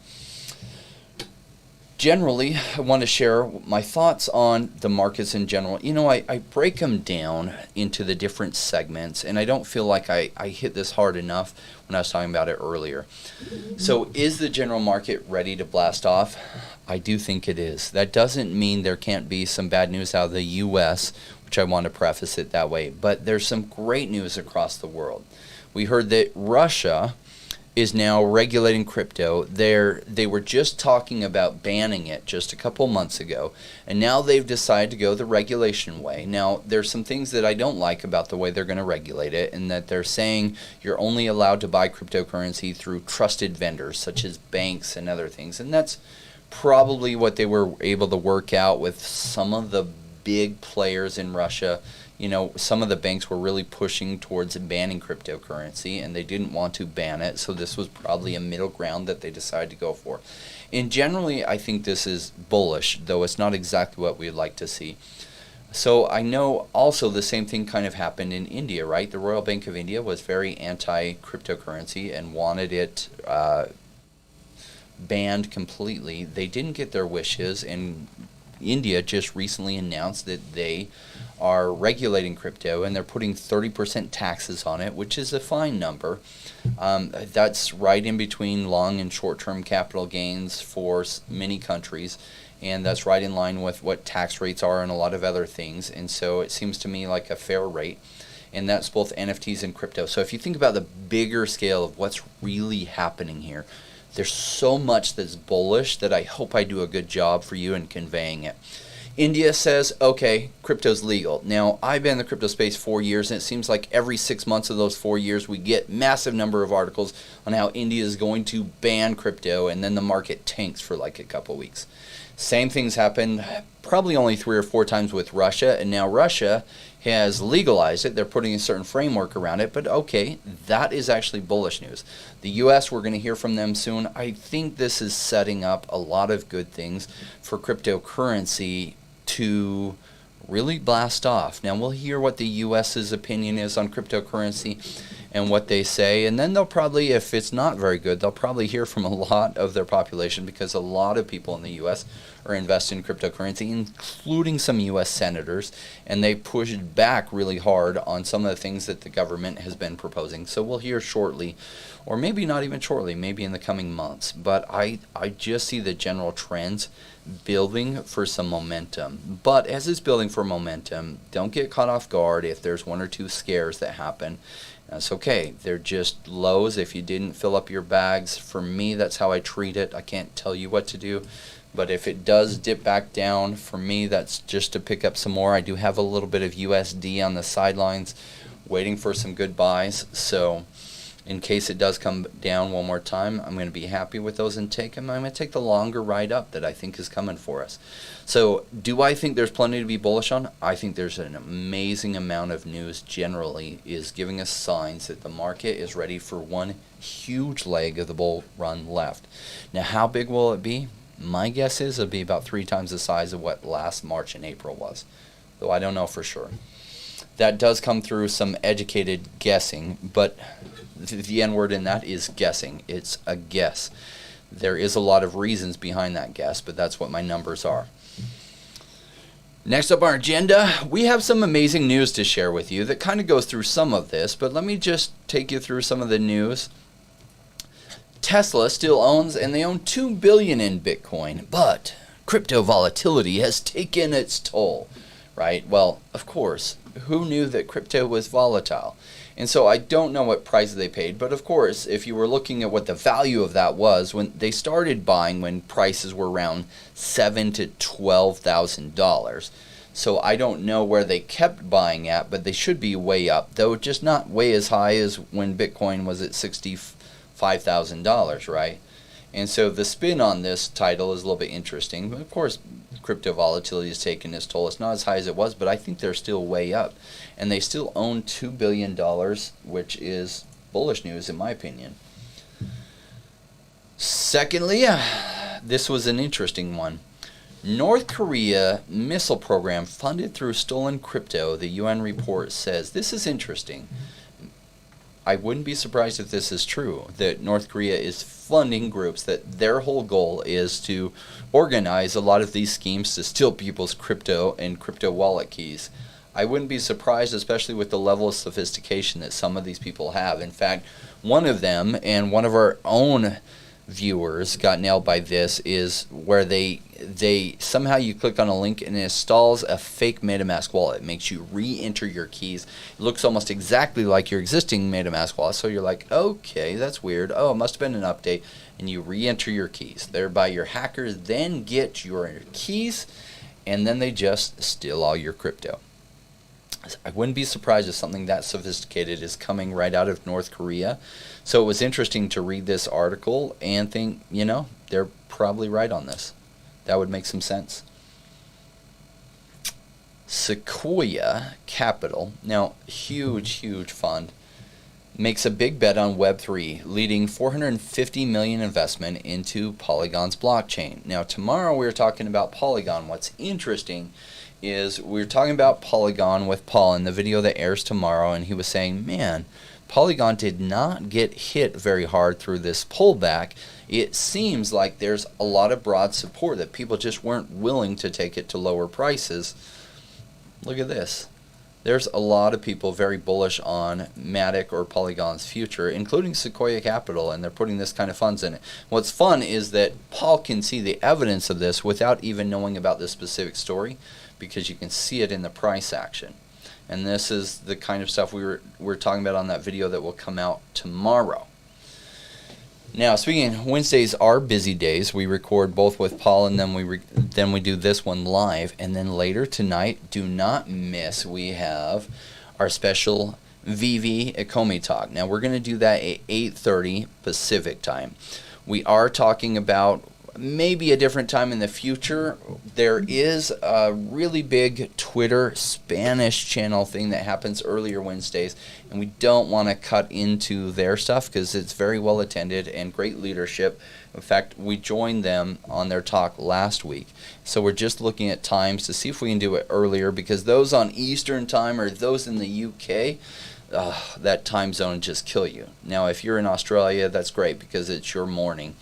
A: Generally, I want to share my thoughts on the markets in general. You know, I break them down into the different segments, and I don't feel like I hit this hard enough when I was talking about it earlier. So is the general market ready to blast off? I do think it is. That doesn't mean there can't be some bad news out of the U.S., which I want to preface it that way, but there's some great news across the world. We heard that Russia is now regulating crypto. They were just talking about banning it just a couple months ago, and now they've decided to go the regulation way. Now, there's some things that I don't like about the way they're going to regulate it, and that they're saying you're only allowed to buy cryptocurrency through trusted vendors, such as banks and other things, and that's probably what they were able to work out with some of the big players in Russia. You know, some of the banks were really pushing towards banning cryptocurrency, and they didn't want to ban it, so this was probably a middle ground that they decided to go for. And generally, I think this is bullish, though it's not exactly what we'd like to see. So I know also the same thing kind of happened in India, right? The Royal Bank of India was very anti-cryptocurrency and wanted it banned completely. They didn't get their wishes, and India just recently announced that they are regulating crypto, and they're putting 30% taxes on it, which is a fine number. That's right in between long and short-term capital gains for many countries, and that's right in line with what tax rates are and a lot of other things. And so it seems to me like a fair rate, and that's both NFTs and crypto. So if you think about the bigger scale of what's really happening here, there's so much that's bullish that I hope I do a good job for you in conveying it. India says, okay, crypto's legal. Now, I've been in the crypto space 4 years, and it seems like every 6 months of those 4 years, we get massive number of articles on how India is going to ban crypto, and then the market tanks for like a couple weeks. Same things happened probably only 3 or 4 times with Russia, and now Russia has legalized it. They're putting a certain framework around it, but okay, that is actually bullish news. The US, we're going to hear from them soon. I think this is setting up a lot of good things for cryptocurrency to really blast off. Now we'll hear what the US's opinion is on cryptocurrency and what they say, and then they'll probably, if it's not very good, they'll probably hear from a lot of their population, because a lot of people in the US are investing in cryptocurrency, including some US senators, and they pushed back really hard on some of the things that the government has been proposing. So we'll hear shortly, or maybe not even shortly, maybe in the coming months. But I just see the general trends building for some momentum. But as it's building for momentum, don't get caught off guard if there's 1 or 2 scares that happen. That's okay. They're just lows. If you didn't fill up your bags, for me, that's how I treat it. I can't tell you what to do. But if it does dip back down, for me, that's just to pick up some more. I do have a little bit of USD on the sidelines waiting for some good buys. So in case it does come down one more time, I'm going to be happy with those and take them. I'm going to take the longer ride up that I think is coming for us. So do I think there's plenty to be bullish on? I think there's an amazing amount of news generally is giving us signs that the market is ready for one huge leg of the bull run left. Now, how big will it be? My guess is it'll be about 3 times the size of what last March and April was, though I don't know for sure. That does come through some educated guessing, but the N word in that is guessing. It's a guess. There is a lot of reasons behind that guess, but that's what my numbers are. Next up on our agenda, we have some amazing news to share with you that kind of goes through some of this, but let me just take you through some of the news. Tesla still owns, and they own $2 billion in Bitcoin, but crypto volatility has taken its toll, right? Well, of course, who knew that crypto was volatile? And so I don't know what price they paid, but of course, if you were looking at what the value of that was when they started buying, when prices were around $7,000 to $12,000. So I don't know where they kept buying at, but they should be way up, though just not way as high as when Bitcoin was at $65,000, right? And so the spin on this title is a little bit interesting. But of course, crypto volatility has taken its toll. It's not as high as it was, but I think they're still way up. And they still own $2 billion, which is bullish news in my opinion. Secondly, this was an interesting one. North Korea missile program funded through stolen crypto, the UN report says. This is interesting. I wouldn't be surprised if this is true, that North Korea is funding groups that their whole goal is to organize a lot of these schemes to steal people's crypto and crypto wallet keys. I wouldn't be surprised, especially with the level of sophistication that some of these people have. In fact, one of them, and one of our own viewers got nailed by this, is where they somehow you click on a link and it installs a fake MetaMask wallet. It makes you re-enter your keys. It looks almost exactly like your existing MetaMask wallet. So you're like, okay, that's weird. Oh, it must have been an update. And you re-enter your keys. Thereby your hackers then get your keys, and then they just steal all your crypto. I wouldn't be surprised if something that sophisticated is coming right out of North Korea. So it was interesting to read this article and think, you know, they're probably right on this. That would make some sense. Sequoia Capital, now huge fund, makes a big bet on Web3, leading $450 million investment into Polygon's blockchain. Now tomorrow we're talking about Polygon. What's interesting is we were talking about Polygon with Paul in the video that airs tomorrow, and he was saying, man, Polygon did not get hit very hard through this pullback. It seems like there's a lot of broad support, that people just weren't willing to take it to lower prices. Look at this. There's a lot of people very bullish on Matic or Polygon's future, including Sequoia Capital, and they're putting this kind of funds in it. What's fun is that Paul can see the evidence of this without even knowing about this specific story, because you can see it in the price action. And this is the kind of stuff we were talking about on that video that will come out tomorrow. Now, speaking, Wednesdays are busy days. We record both with Paul, and then we do this one live. And then later tonight, do not miss, we have our special VV Ecomi talk. Now, we're going to do that at 8:30 Pacific time. We are talking about maybe a different time in the future. There is a really big Twitter Spanish channel thing that happens earlier Wednesdays, and we don't want to cut into their stuff because it's very well attended and great leadership. In fact, we joined them on their talk last week. So we're just looking at times to see if we can do it earlier, because those on Eastern time or those in the UK, that time zone just kill you. Now, if you're in Australia, that's great because it's your morning.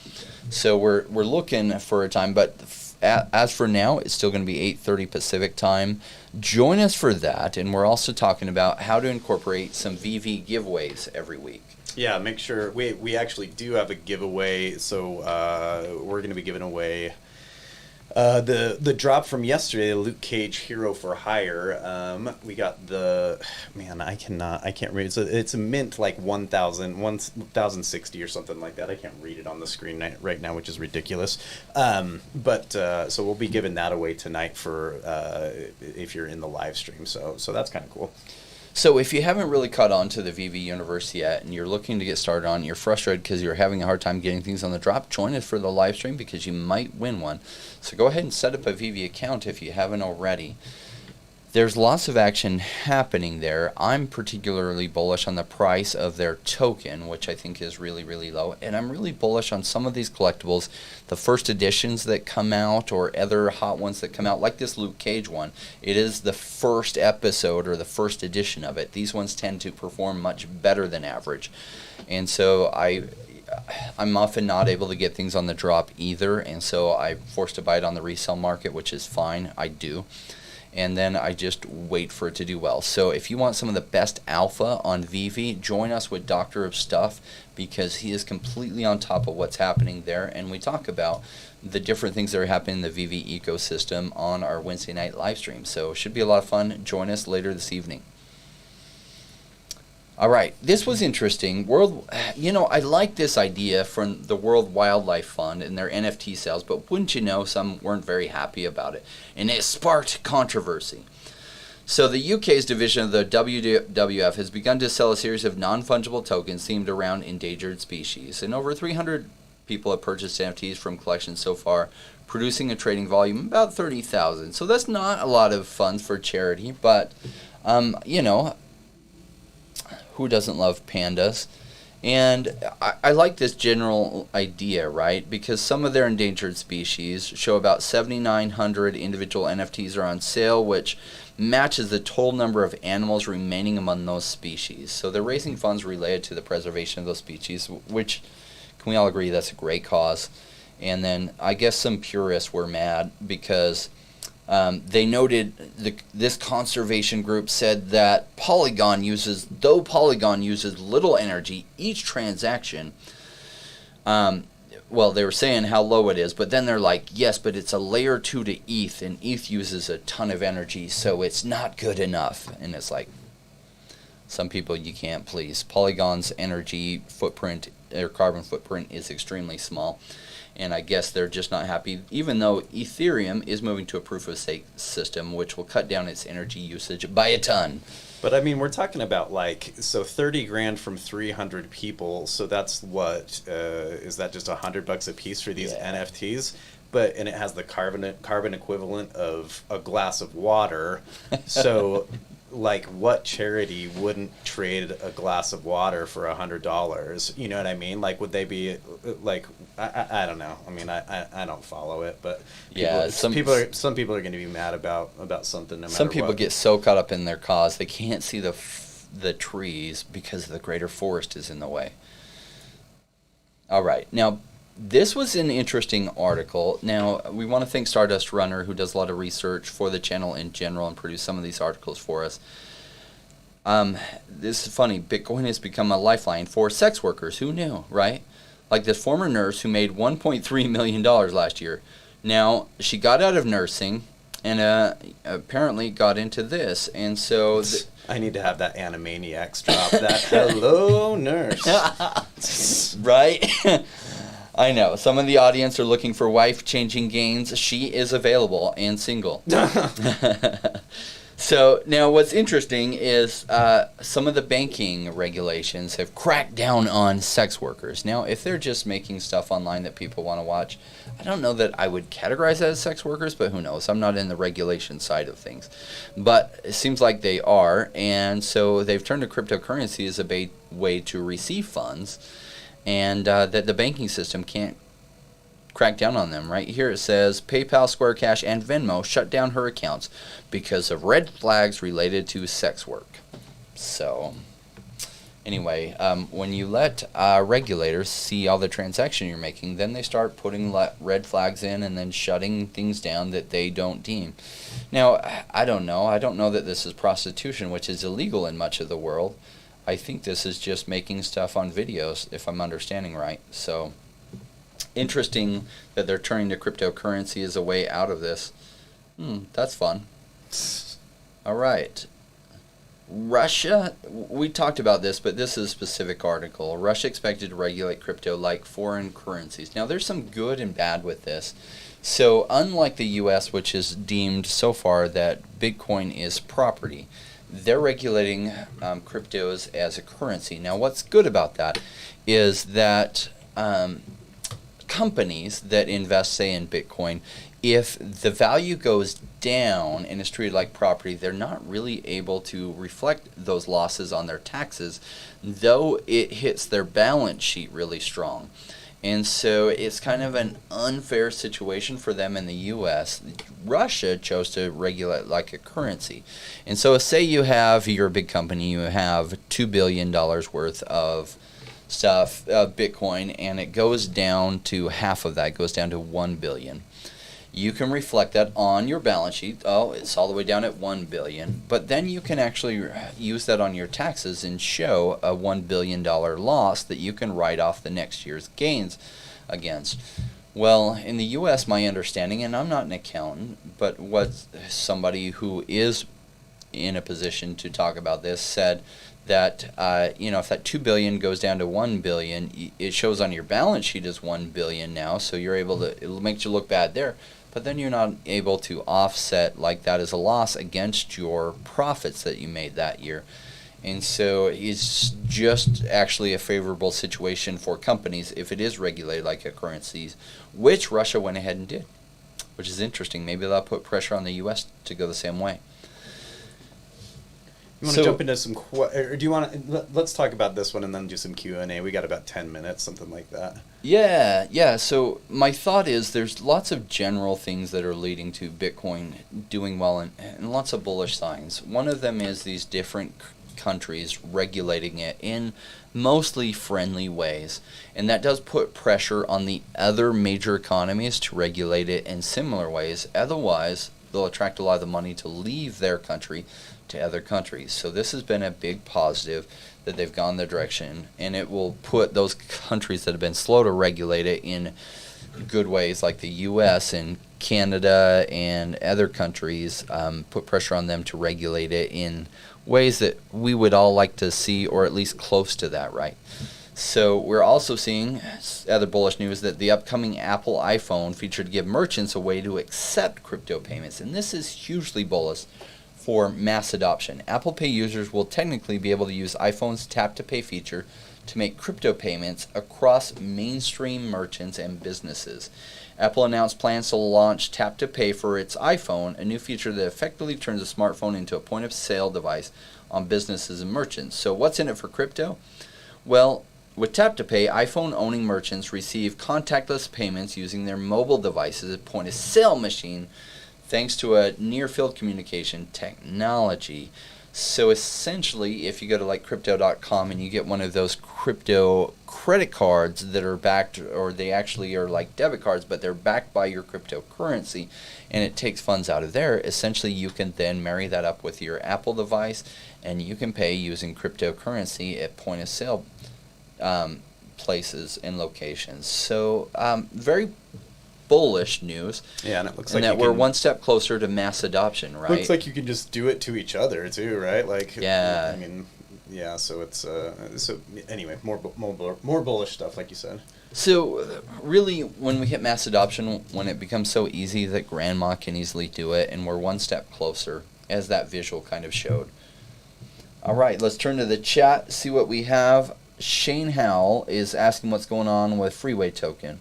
A: So we're looking for a time, but as for now, it's still going to be 8:30 Pacific time. Join us for that, and we're also talking about how to incorporate some VV giveaways every week.
B: Yeah, make sure we actually do have a giveaway. So we're going to be giving away the drop from yesterday, the Luke Cage Hero for Hire. We got the, man, I can't read it. It's a mint like 1060 or something like that. I can't read it on the screen right now, which is ridiculous. But so we'll be giving that away tonight for if you're in the live stream. So that's kind of cool.
A: So if you haven't really caught on to the VV universe yet, and you're looking to get started on it, you're frustrated because you're having a hard time getting things on the drop, join us for the live stream because you might win one. So go ahead and set up a VV account if you haven't already. There's lots of action happening there. I'm particularly bullish on the price of their token, which I think is really, really low. And I'm really bullish on some of these collectibles, the first editions that come out or other hot ones that come out, like this Luke Cage one. It is the first episode or the first edition of it. These ones tend to perform much better than average. And so I'm often not able to get things on the drop either. And so I'm forced to buy it on the resale market, which is fine. I do. And then I just wait for it to do well. So if you want some of the best alpha on VV, join us with Doctor of Stuff, because he is completely on top of what's happening there, and we talk about the different things that are happening in the VV ecosystem on our Wednesday night live stream. So it should be a lot of fun. Join us later this evening. All right, this was interesting. I like this idea from the World Wildlife Fund and their NFT sales, but wouldn't you know, some weren't very happy about it, and it sparked controversy. So the UK's division of the WWF has begun to sell a series of non-fungible tokens themed around endangered species, and over 300 people have purchased NFTs from collections so far, producing a trading volume about 30,000. So that's not a lot of funds for charity, but who doesn't love pandas? And I like this general idea, right? Because some of their endangered species show about 7,900 individual NFTs are on sale, which matches the total number of animals remaining among those species. So they're raising funds related to the preservation of those species, which, can we all agree, that's a great cause? And then I guess some purists were mad because they noted this conservation group said that Polygon uses little energy each transaction. Well, they were saying how low it is, but then they're like, yes, but it's a layer 2 to ETH, and ETH uses a ton of energy, so it's not good enough. And it's like, some people you can't please. Polygon's energy footprint, their carbon footprint, is extremely small. And I guess they're just not happy, even though Ethereum is moving to a proof-of-stake system, which will cut down its energy usage by a ton.
B: But I mean, we're talking about so 30 grand from 300 people. So that's what, is that just $100 a piece for these NFTs? And it has the carbon equivalent of a glass of water. So like, what charity wouldn't trade a glass of water for $100? You know what I mean? Like, would they be like? I don't know. I mean, I don't follow it, but some people are going to be mad about something. No matter
A: some people
B: what.
A: get so caught up in their cause they can't see the trees because the greater forest is in the way. All right, now. This was an interesting article. Now, we want to thank Stardust Runner, who does a lot of research for the channel in general and produce some of these articles for us. This is funny. Bitcoin has become a lifeline for sex workers. Who knew, right? Like this former nurse who made $1.3 million last year. Now, she got out of nursing and apparently got into this. And so...
B: I need to have that Animaniacs drop. That hello, nurse.
A: Right? I know. Some of the audience are looking for wife-changing gains. She is available and single. So now what's interesting is some of the banking regulations have cracked down on sex workers. Now, if they're just making stuff online that people want to watch, I don't know that I would categorize that as sex workers, but who knows? I'm not in the regulation side of things. But it seems like they are, and so they've turned to cryptocurrency as a way to receive funds. And that the banking system can't crack down on them. Right here it says PayPal, Square Cash, and Venmo shut down her accounts because of red flags related to sex work. So anyway, when you let regulators see all the transaction you're making, then they start putting red flags in and then shutting things down that they don't deem. Now, I don't know. I don't know that this is prostitution, which is illegal in much of the world. I think this is just making stuff on videos, if I'm understanding right. So, interesting that they're turning to cryptocurrency as a way out of this. That's fun. All right. Russia, we talked about this, but this is a specific article. Russia expected to regulate crypto like foreign currencies. Now, there's some good and bad with this. So, unlike the U.S., which is deemed so far that Bitcoin is property, they're regulating cryptos as a currency. Now, what's good about that is that companies that invest, say, in Bitcoin, if the value goes down and is treated like property, they're not really able to reflect those losses on their taxes, though it hits their balance sheet really strong. And so it's kind of an unfair situation for them in the U.S. Russia chose to regulate like a currency. And so say you're a big company, you have $2 billion worth of stuff, Bitcoin, and it goes down to half of that, goes down to $1 billion. You can reflect that on your balance sheet. Oh, it's all the way down at $1 billion. But then you can actually use that on your taxes and show a $1 billion loss that you can write off the next year's gains against. Well, in the U.S., my understanding, and I'm not an accountant, but what somebody who is in a position to talk about this said that, if that $2 billion goes down to $1 billion, it shows on your balance sheet as $1 billion now, so you're able to, it makes you look bad there. But then you're not able to offset like that as a loss against your profits that you made that year. And so it's just actually a favorable situation for companies if it is regulated like a currency, which Russia went ahead and did, which is interesting. Maybe that'll put pressure on the U.S. to go the same way.
B: You want to jump into some, or do you want to, let's talk about this one and then do some Q&A. We got about 10 minutes, something like that.
A: Yeah. So my thought is there's lots of general things that are leading to Bitcoin doing well and lots of bullish signs. One of them is these different countries regulating it in mostly friendly ways. And that does put pressure on the other major economies to regulate it in similar ways. Otherwise, they'll attract a lot of the money to leave their country to other countries. So this has been a big positive that they've gone the direction, and it will put those countries that have been slow to regulate it in good ways, like the U.S. and Canada and other countries, put pressure on them to regulate it in ways that we would all like to see, or at least close to that, right? So we're also seeing other bullish news that the upcoming Apple iPhone feature to give merchants a way to accept crypto payments, and this is hugely bullish for mass adoption. Apple Pay users will technically be able to use iPhone's tap-to-pay feature to make crypto payments across mainstream merchants and businesses. Apple announced plans to launch Tap to Pay for its iPhone, a new feature that effectively turns a smartphone into a point-of-sale device on businesses and merchants. So what's in it for crypto? Well, with Tap to Pay, iPhone-owning merchants receive contactless payments using their mobile devices as a point-of-sale machine thanks to a near-field communication technology. So essentially, if you go to like crypto.com and you get one of those crypto credit cards that are backed, or they actually are like debit cards, but they're backed by your cryptocurrency, and it takes funds out of there, essentially you can then marry that up with your Apple device, and you can pay using cryptocurrency at point of sale places and locations. So very bullish news.
B: Yeah, and it looks
A: and
B: like
A: that we're one step closer to mass adoption, right?
B: Looks like you can just do it to each other too, right? Like,
A: yeah.
B: I mean, yeah. So it's so anyway, more bullish stuff, like you said.
A: So really, when we hit mass adoption, when it becomes so easy that grandma can easily do it, and we're one step closer, as that visual kind of showed. All right, let's turn to the chat, see what we have. Shane Howell is asking what's going on with Freeway Token.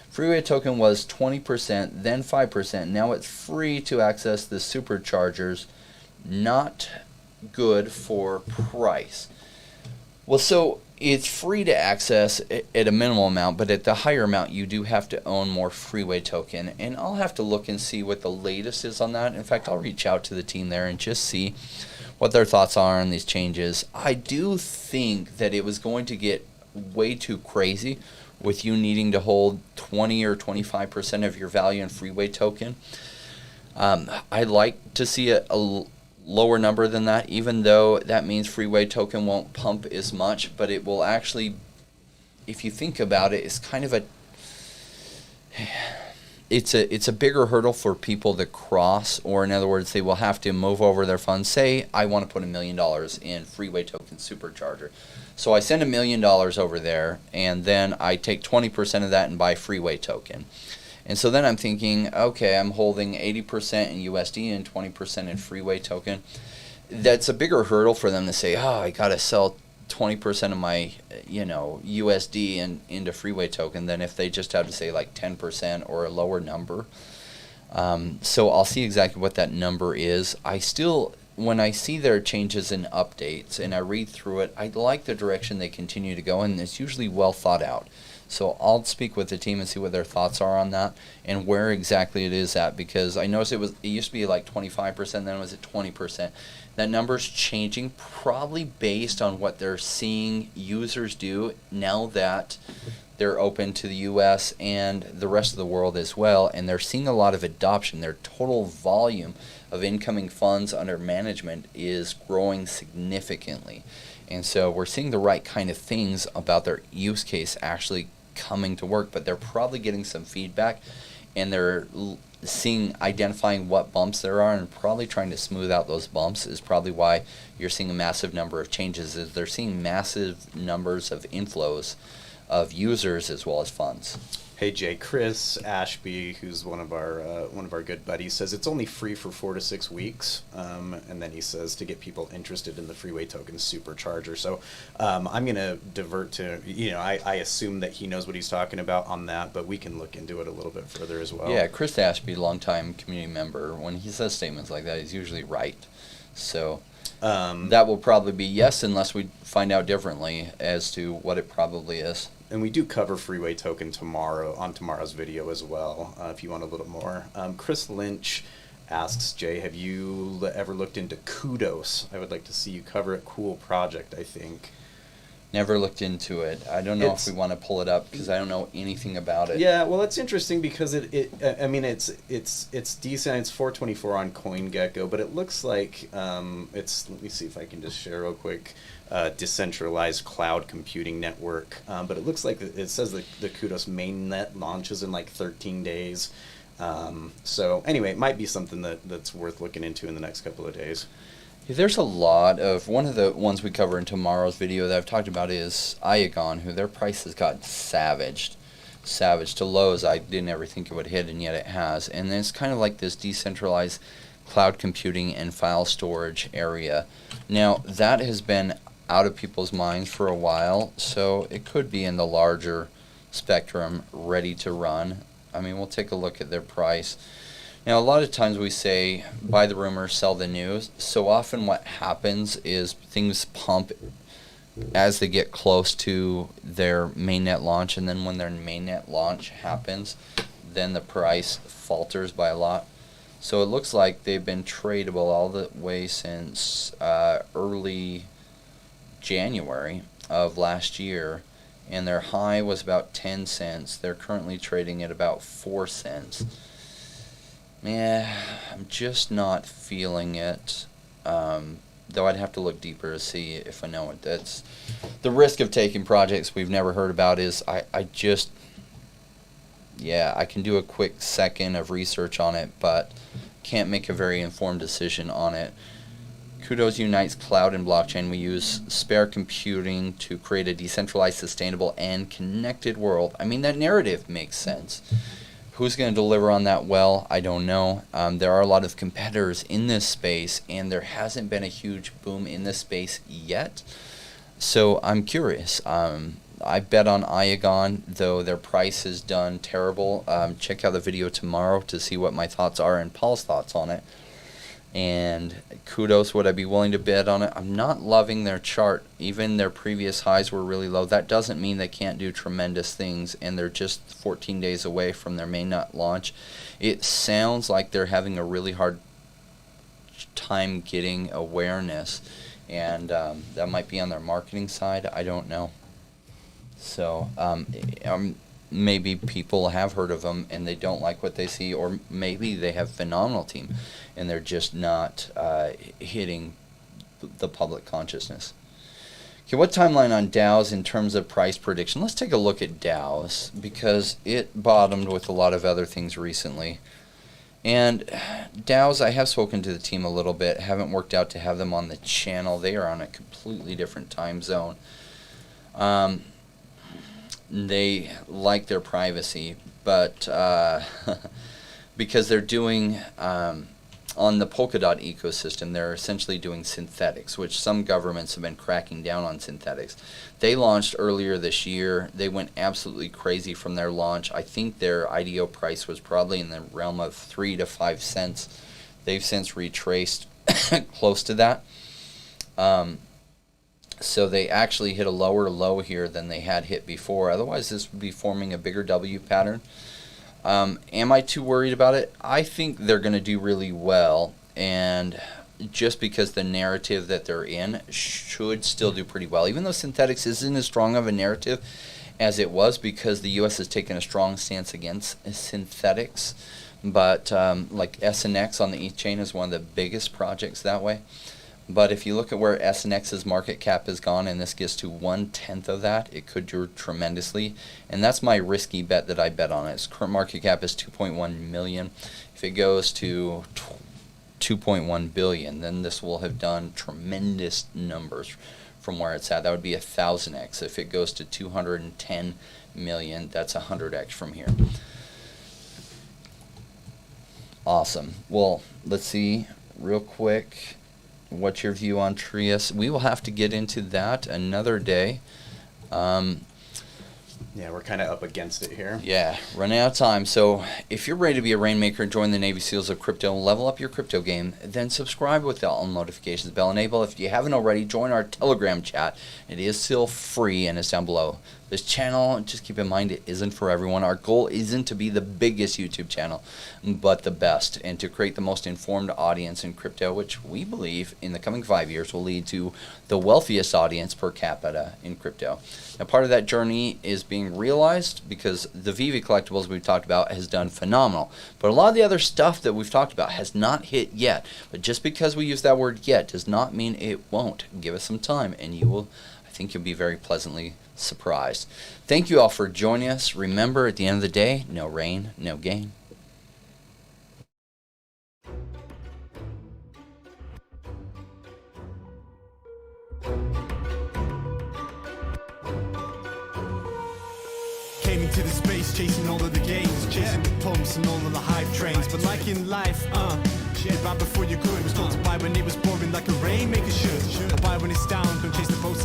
A: Freeway Token was 20%, then 5%. Now it's free to access the superchargers. Not good for price. Well, so it's free to access at a minimal amount, but at the higher amount, you do have to own more Freeway Token. And I'll have to look and see what the latest is on that. In fact, I'll reach out to the team there and just see what their thoughts are on these changes. I do think that it was going to get way too crazy with you needing to hold 20 or 25% of your value in Freeway Token. I'd like to see a lower number than that, even though that means Freeway Token won't pump as much, but it will actually, if you think about it, it's kind of it's a bigger hurdle for people to cross, or in other words, they will have to move over their funds. Say I want to put $1 million in Freeway Token Supercharger. So I send $1 million over there, and then I take 20% of that and buy Freeway Token. And so then I'm thinking, okay, I'm holding 80% in USD and 20% in Freeway Token. That's a bigger hurdle for them to say, oh, I got to sell 20% of my, USD into Freeway Token than if they just have to say like 10% or a lower number. So I'll see exactly what that number is. When I see their changes and updates and I read through it, I like the direction they continue to go, and it's usually well thought out. So I'll speak with the team and see what their thoughts are on that and where exactly it is at, because I noticed it used to be like 25%, then it was at 20%. That number's changing, probably based on what they're seeing users do now that they're open to the US and the rest of the world as well, and they're seeing a lot of adoption. Their total volume of incoming funds under management is growing significantly. And so we're seeing the right kind of things about their use case actually coming to work, but they're probably getting some feedback, and they're identifying what bumps there are and probably trying to smooth out those bumps is probably why you're seeing a massive number of changes. Is they're seeing massive numbers of inflows of users as well as funds.
B: Hey Jay, Chris Ashby, who's one of our good buddies, says it's only free for 4 to 6 weeks, and then he says to get people interested in the Freeway Token Supercharger. So I'm gonna divert to I assume that he knows what he's talking about on that, but we can look into it a little bit further as well.
A: Yeah, Chris Ashby, longtime community member. When he says statements like that, he's usually right. So that will probably be yes, unless we find out differently as to what it probably is.
B: And we do cover Freeway Token tomorrow on tomorrow's video as well, if you want a little more. Chris Lynch asks, Jay, have you ever looked into CUDOS? I would like to see you cover it. Cool project, I think.
A: Never looked into it. I don't know if we want to pull it up because I don't know anything about it.
B: Yeah, well, it's interesting because it's decent. It's 424 on CoinGecko, but it looks like it's. Let me see if I can just share real quick. Decentralized cloud computing network, but it looks like it says that the CUDOS mainnet launches in like 13 days. So anyway, it might be something that's worth looking into in the next couple of days.
A: There's a lot of, one of the ones we cover in tomorrow's video that I've talked about is Iagon, who their price has got savaged to lows I didn't ever think it would hit, and yet it has. And it's kind of like this decentralized cloud computing and file storage area. Now, that has been out of people's minds for a while, so it could be in the larger spectrum, ready to run. I mean, we'll take a look at their price. Now, a lot of times we say, buy the rumor, sell the news. So often what happens is things pump as they get close to their mainnet launch, and then when their mainnet launch happens, then the price falters by a lot. So it looks like they've been tradable all the way since early January of last year, and their high was about 10 cents. They're currently trading at about 4 cents. Yeah, I'm just not feeling it. Though I'd have to look deeper to see if I know it. That's the risk of taking projects we've never heard about. Is I just, yeah, I can do a quick second of research on it, but can't make a very informed decision on it. CUDOS unites cloud and blockchain. We use spare computing to create a decentralized, sustainable, and connected world. I mean, that narrative makes sense. Who's going to deliver on that well? I don't know. There are a lot of competitors in this space, and there hasn't been a huge boom in this space yet. So I'm curious. I bet on Iagon, though their price is done terrible. Check out the video tomorrow to see what my thoughts are and Paul's thoughts on it. And CUDOS, would I be willing to bet on it? I'm not loving their chart. Even their previous highs were really low. That doesn't mean they can't do tremendous things, and they're just 14 days away from their mainnet launch. It sounds like they're having a really hard time getting awareness, and that might be on their marketing side. I don't know. So maybe people have heard of them and they don't like what they see, or maybe they have a phenomenal team and they're just not hitting the public consciousness. Okay, what timeline on DOWS in terms of price prediction? Let's take a look at DOWS because it bottomed with a lot of other things recently. And DOWS, I have spoken to the team a little bit, haven't worked out to have them on the channel. They are on a completely different time zone. They like their privacy, but because they're doing, on the Polkadot ecosystem, they're essentially doing synthetics, which some governments have been cracking down on synthetics. They launched earlier this year. They went absolutely crazy from their launch. I think their IDO price was probably in the realm of 3 to 5 cents. They've since retraced close to that. So they actually hit a lower low here than they had hit before. Otherwise, this would be forming a bigger W pattern. Am I too worried about it? I think they're going to do really well, and just because the narrative that they're in should still do pretty well, even though synthetics isn't as strong of a narrative as it was because the U.S. has taken a strong stance against synthetics. But like SNX on the ETH chain is one of the biggest projects that way. But if you look at where SNX's market cap has gone, and this gets to 1/10 of that, it could do tremendously. And that's my risky bet that I bet on it. Its current market cap is 2.1 million. If it goes to 2.1 billion, then this will have done tremendous numbers from where it's at. That would be 1,000x. If it goes to 210 million, that's 100x from here. Awesome. Well, let's see real quick. What's your view on Trias? We will have to get into that another day.
B: Yeah, we're kind of up against it here.
A: Yeah, running out of time. So if you're ready to be a rainmaker, join the Navy SEALs of crypto, level up your crypto game, then subscribe with all notifications bell enabled. If you haven't already, join our Telegram chat. It is still free and it's down below. This channel, just keep in mind, it isn't for everyone. Our goal isn't to be the biggest YouTube channel, but the best, and to create the most informed audience in crypto, which we believe in the coming 5 years will lead to the wealthiest audience per capita in crypto. Now, part of that journey is being realized because the Vivi collectibles we've talked about has done phenomenal, but a lot of the other stuff that we've talked about has not hit yet. But just because we use that word yet does not mean it won't. Give us some time and you will, I think you'll be very pleasantly surprised. Thank you all for joining us. Remember, at the end of the day, no rain, no gain.
C: Came into the space, chasing all of the gains, chasing the pumps and all of the hype trains. But like in life, you buy before you could. Was told to buy when it was pouring like a rainmaker should. Buy when it's down, don't chase the boats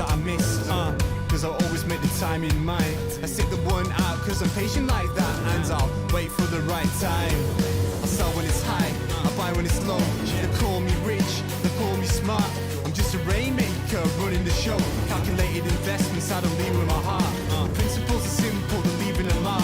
C: time in mind. I stick the one out cause I'm patient like that, and I'll wait for the right time. I sell when it's high, I buy when it's low. They call me rich, they call me smart. I'm just a rainmaker running the show. Calculated investments, I don't lead with my heart. The principles are simple, they're leaving a mark.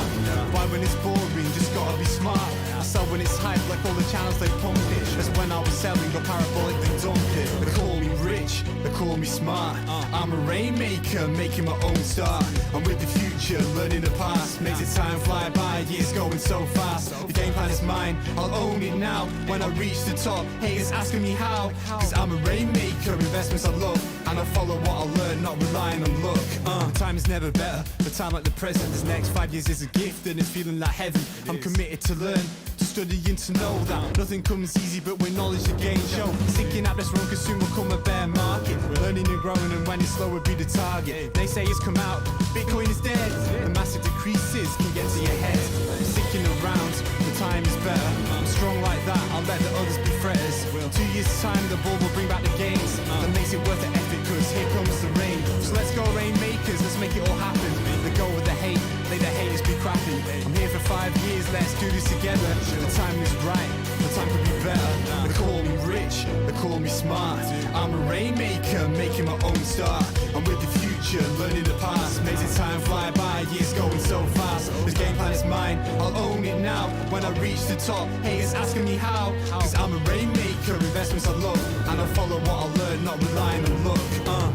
C: Buy when it's boring, just gotta be smart. I sell when it's hype, like all the channels they pump it. That's when I was selling, got parabolic, they dump it. They call me rich, they call me smart. I'm a rainmaker, making my own start. I'm with the future, learning the past. Makes the time fly by, years going so fast. The game plan is mine, I'll own it now. When I reach the top, haters asking me how. Cause I'm a rainmaker, investments I love. And I follow what I learn, not relying on luck. The time is never better, the time like the present. This next 5 years is a gift and it's feeling like heaven. I'm committed to learn, to study and to know that nothing comes easy but with knowledge to gain show. Sticking at this run cause soon will come a bear market. Learning and growing and when it's slow will be the target. They say it's come out, Bitcoin is dead. The massive decreases can get to your head. Sticking around, the time is better. I'm strong like that, I'll let the others be fretters. 2 years time the ball will bring back the gains. That makes it worth the effort cause here comes the rain. So let's go rainmakers, let's make it all happen. Let go with the hate, let the haters be crapping. I'm here for 5 years, let's do this together. The time is right, the time could be better. They call me rich, they call me smart. I'm a rainmaker, making my own start. I'm with the future, learning the past. Makes the time fly by, years going so fast. This game plan is mine, I'll own it now. When I reach the top, haters asking me how. Cause I'm a rainmaker, investments I love. And I follow what I learn, not relying on luck.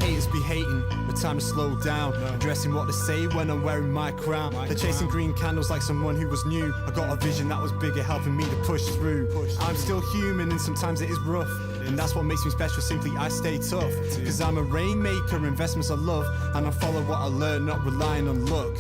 C: Haters be hating, the time to slow down. Addressing what they say when I'm wearing my crown. They're chasing green candles like someone who was new. I got a vision that was bigger, helping me to push through. I'm still human and sometimes it is rough. And that's what makes me special, simply I stay tough. Cause I'm a rainmaker, investments I love. And I follow what I learn, not relying on luck.